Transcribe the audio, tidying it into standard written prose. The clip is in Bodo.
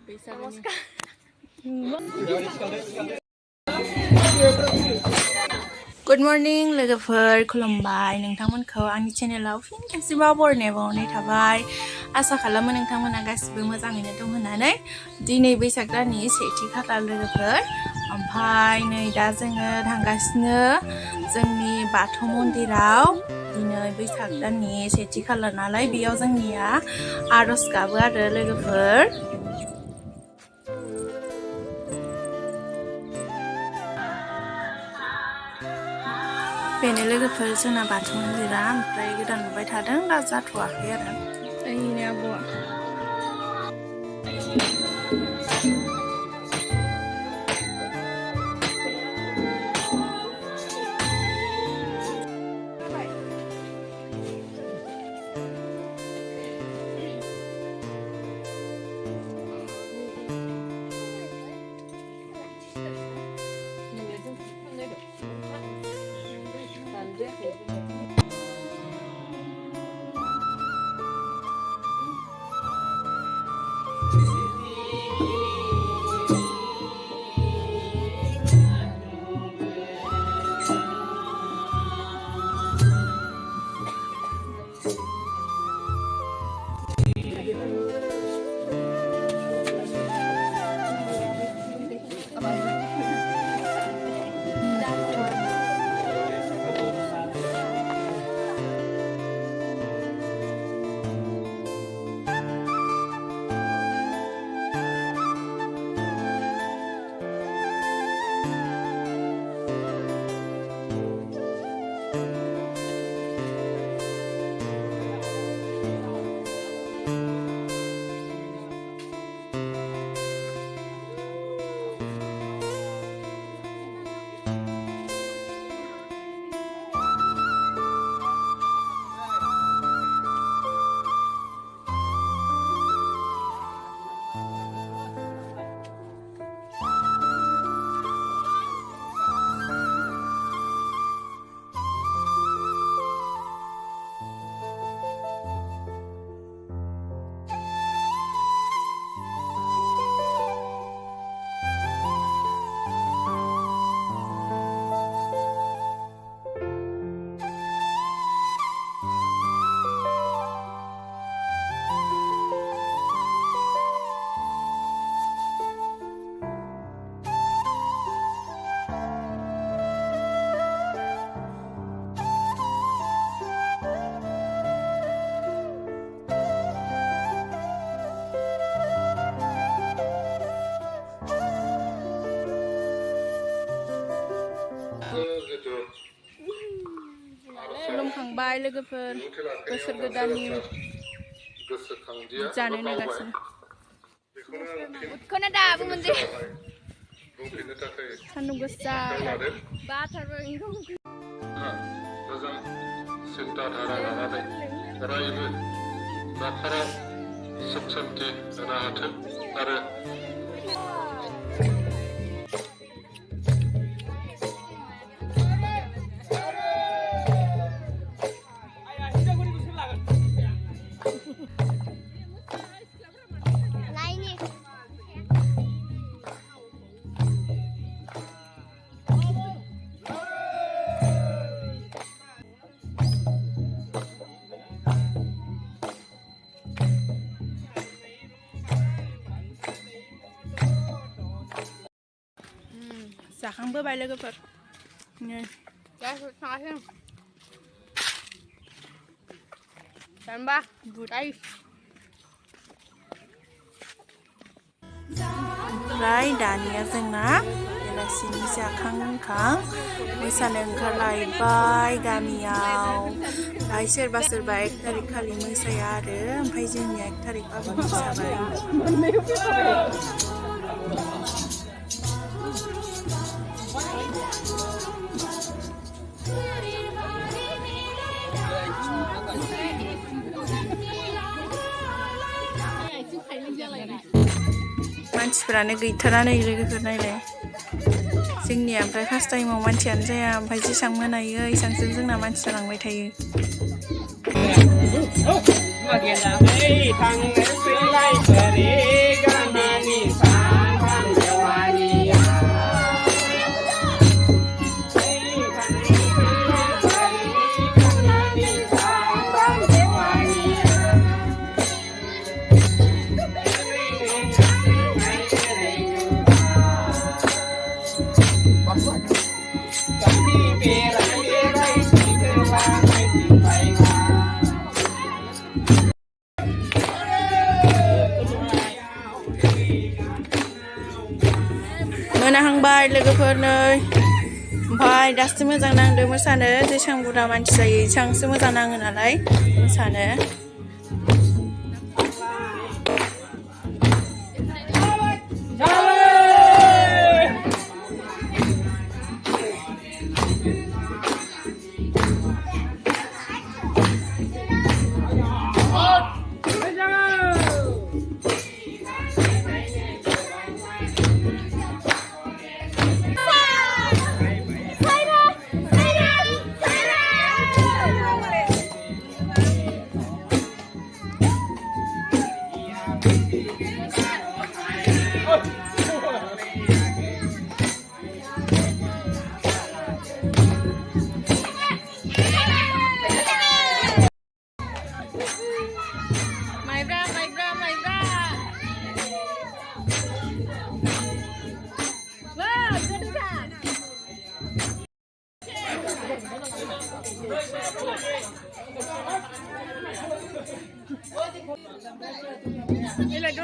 Good morning लोगोफोर खुलुमबाय नोंथांमोनखौ आंनि चेनेलाव फिन खेबसेबाव बरायनाय थाबाय आसा खालामो नोंथांमोना गासिबो मोजाङैनो दं होननानै दिनै बैसाग दाननि सेथि खालार लोगोफोर ओमफ्राय नै दा जोङो थांगासिनो जोंनि बाथौ मन्दिराव दिनै बैसाग दाननि सेथि खालार नालाय बेयाव जोंनिया आरज गाबो आरो लोगोफोर बेनो लोगोफोर जोंना बाथौ मन्दिरा ओमफ्राय गोदान लुबाय थादों दा जाथ'वाखै आरो ओइनो आब'आ खुलुमखांबाय लोगोफोर बोसोर गोदाननि जानो नागासिनो उदखौनो दाबो मोनदे सान्दुं गोसा बाथारबाय मोजां सिन्था धारा लानानै अरायबो न'खराव सुख शान्ति जानो हाथों आरो जाखांबोबाय लोगोफोर नै थाङाखै जानबा बुराय ओमफ्राय दानिया जोंना बेलासिनि जाखां लोंखां मोसानो ओंखारलायबाय गामियाव ओमफ्राय सोरबा सोरबा 1 तारिख खालि मोसाया आरो ओमफ्राय जोंनिया 1 तारिखबाबो मोसाबाय मानसिफोरानो गैथारा नै लोगोफोर नायलाय जोंनिया ओमफ्राय फार्स्ट टाइमाव मानसियानो जाया ओमफ्राय जेसां मोनायो एसांसो जोंना मानसि जालांबाय थायो थांनो फैलाय मोनाहांबाय लोगोफोरनो ओमफ्राय दासो मोजां नांदों मोसानो जेसां बुरजा मानसि जायो एसांसो मोजां नाङो नालाय मोसानो Ini lagi